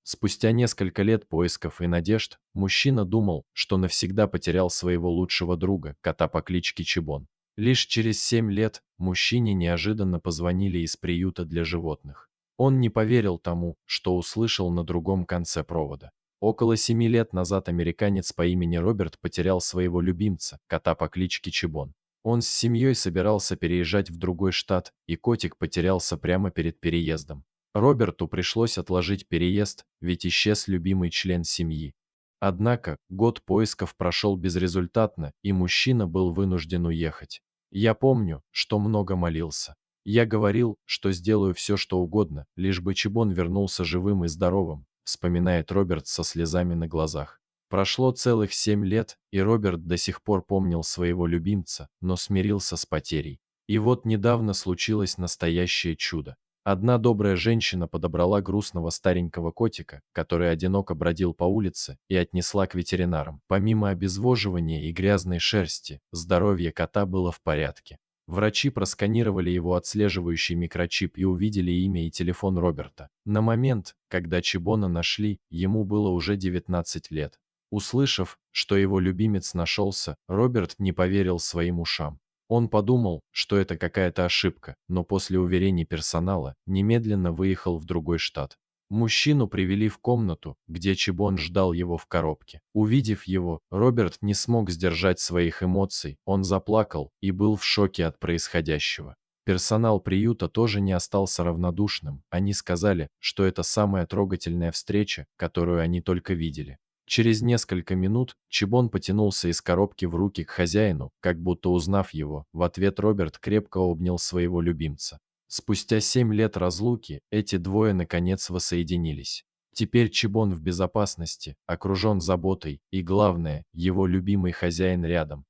Спустя несколько лет поисков и надежд, мужчина думал, что навсегда потерял своего лучшего друга, кота по кличке Чибон. Лишь через 7 лет мужчине неожиданно позвонили из приюта для животных. Он не поверил тому, что услышал на другом конце провода. Около 7 лет назад американец по имени Роберт потерял своего любимца, кота по кличке Чибон. Он с семьей собирался переезжать в другой штат, и котик потерялся прямо перед переездом. Роберту пришлось отложить переезд, ведь исчез любимый член семьи. Однако, год поисков прошел безрезультатно, и мужчина был вынужден уехать. Я помню, что много молился. Я говорил, что сделаю все, что угодно, лишь бы Чибон вернулся живым и здоровым, вспоминает Роберт со слезами на глазах. Прошло целых 7 лет, и Роберт до сих пор помнил своего любимца, но смирился с потерей. И вот недавно случилось настоящее чудо. Одна добрая женщина подобрала грустного старенького котика, который одиноко бродил по улице, и отнесла к ветеринарам. Помимо обезвоживания и грязной шерсти, здоровье кота было в порядке. Врачи просканировали его отслеживающий микрочип и увидели имя и телефон Роберта. На момент, когда Чибона нашли, ему было уже 19 лет. Услышав, что его любимец нашелся, Роберт не поверил своим ушам. Он подумал, что это какая-то ошибка, но после уверений персонала немедленно выехал в другой штат. Мужчину привели в комнату, где Чибон ждал его в коробке. Увидев его, Роберт не смог сдержать своих эмоций, он заплакал и был в шоке от происходящего. Персонал приюта тоже не остался равнодушным, они сказали, что это самая трогательная встреча, которую они только видели. Через несколько минут Чибон потянулся из коробки в руки к хозяину, как будто узнав его. В ответ Роберт крепко обнял своего любимца. Спустя 7 лет разлуки эти двое наконец воссоединились. Теперь Чибон в безопасности, окружен заботой, и главное, его любимый хозяин рядом.